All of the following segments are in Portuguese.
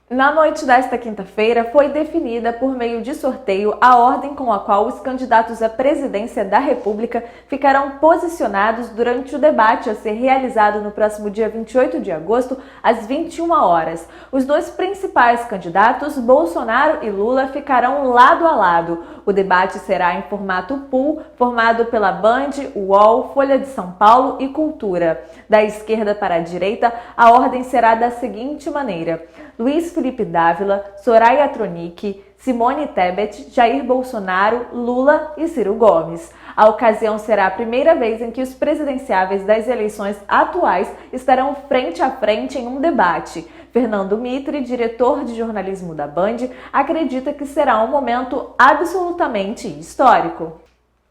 Na noite desta quinta-feira, foi definida por meio de sorteio a ordem com a qual os candidatos à presidência da República ficarão posicionados durante o debate a ser realizado no próximo dia 28 de agosto, às 21 horas. Os dois principais candidatos, Bolsonaro e Lula, ficarão lado a lado. O debate será em formato pool, formado pela Band, UOL, Folha de São Paulo e Cultura. Da esquerda para a direita, a ordem será da seguinte maneira: Luiz Felipe Dávila, Soraya Tronic, Simone Tebet, Jair Bolsonaro, Lula e Ciro Gomes. A ocasião será a primeira vez em que os presidenciáveis das eleições atuais estarão frente a frente em um debate. Fernando Mitre, diretor de jornalismo da Band, acredita que será um momento absolutamente histórico.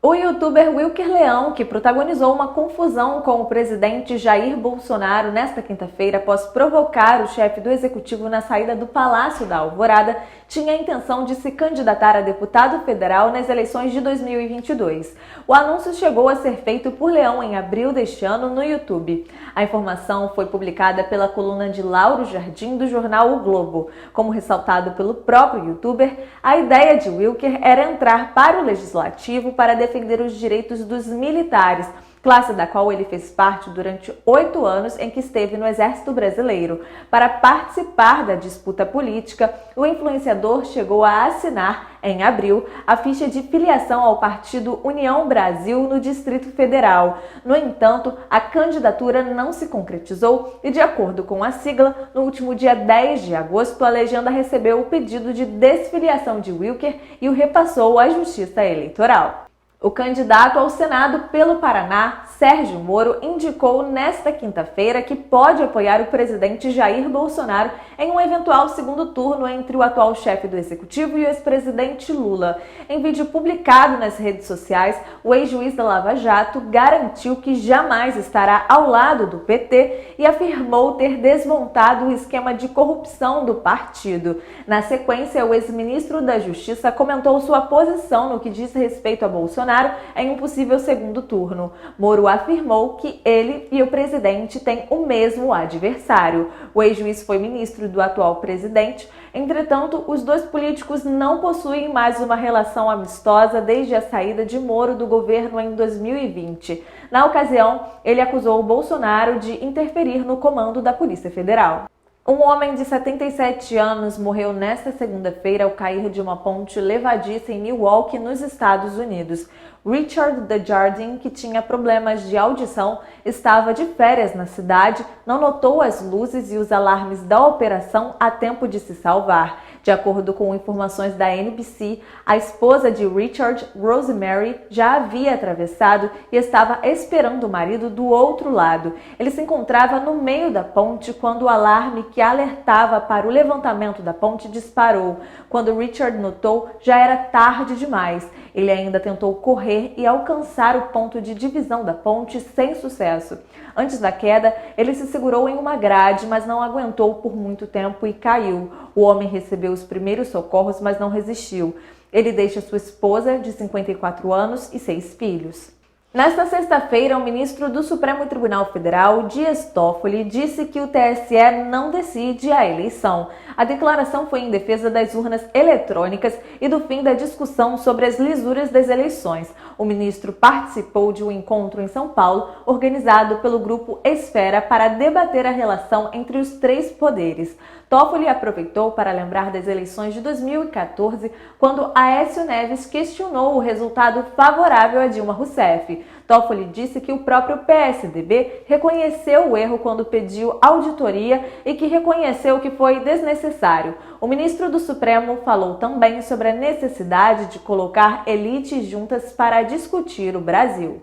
O youtuber Wilker Leão, que protagonizou uma confusão com o presidente Jair Bolsonaro nesta quinta-feira após provocar o chefe do executivo na saída do Palácio da Alvorada, tinha a intenção de se candidatar a deputado federal nas eleições de 2022. O anúncio chegou a ser feito por Leão em abril deste ano no YouTube. A informação foi publicada pela coluna de Lauro Jardim do jornal O Globo. Como ressaltado pelo próprio youtuber, a ideia de Wilker era entrar para o Legislativo para defender os direitos dos militares, classe da qual ele fez parte durante 8 anos em que esteve no Exército Brasileiro. Para participar da disputa política, o influenciador chegou a assinar, em abril, a ficha de filiação ao partido União Brasil no Distrito Federal. No entanto, a candidatura não se concretizou e, de acordo com a sigla, no último dia 10 de agosto, a legenda recebeu o pedido de desfiliação de Wilker e o repassou à Justiça Eleitoral. O candidato ao Senado pelo Paraná, Sérgio Moro, indicou nesta quinta-feira que pode apoiar o presidente Jair Bolsonaro em um eventual segundo turno entre o atual chefe do executivo e o ex-presidente Lula. Em vídeo publicado nas redes sociais, o ex-juiz da Lava Jato garantiu que jamais estará ao lado do PT e afirmou ter desmontado o esquema de corrupção do partido. Na sequência, o ex-ministro da Justiça comentou sua posição no que diz respeito a Bolsonaro em um possível segundo turno. Moro afirmou que ele e o presidente têm o mesmo adversário. O ex-juiz foi ministro do atual presidente. Entretanto, os dois políticos não possuem mais uma relação amistosa desde a saída de Moro do governo em 2020. Na ocasião, ele acusou o Bolsonaro de interferir no comando da Polícia Federal. Um homem de 77 anos morreu nesta segunda-feira ao cair de uma ponte levadiça em Milwaukee, nos Estados Unidos. Richard Desjardins, que tinha problemas de audição, estava de férias na cidade, não notou as luzes e os alarmes da operação a tempo de se salvar. De acordo com informações da NBC, a esposa de Richard, Rosemary, já havia atravessado e estava esperando o marido do outro lado. Ele se encontrava no meio da ponte quando o alarme que alertava para o levantamento da ponte disparou. Quando Richard notou, já era tarde demais. Ele ainda tentou correr e alcançar o ponto de divisão da ponte sem sucesso. Antes da queda, ele se segurou em uma grade, mas não aguentou por muito tempo e caiu. O homem recebeu os primeiros socorros, mas não resistiu. Ele deixa sua esposa, de 54 anos, e 6 filhos. Nesta sexta-feira, o ministro do Supremo Tribunal Federal, Dias Toffoli, disse que o TSE não decide a eleição. A declaração foi em defesa das urnas eletrônicas e do fim da discussão sobre as lisuras das eleições. O ministro participou de um encontro em São Paulo, organizado pelo grupo Esfera, para debater a relação entre os 3 poderes. Toffoli aproveitou para lembrar das eleições de 2014, quando Aécio Neves questionou o resultado favorável a Dilma Rousseff. Toffoli disse que o próprio PSDB reconheceu o erro quando pediu auditoria e que reconheceu que foi desnecessário. O ministro do Supremo falou também sobre a necessidade de colocar elites juntas para discutir o Brasil.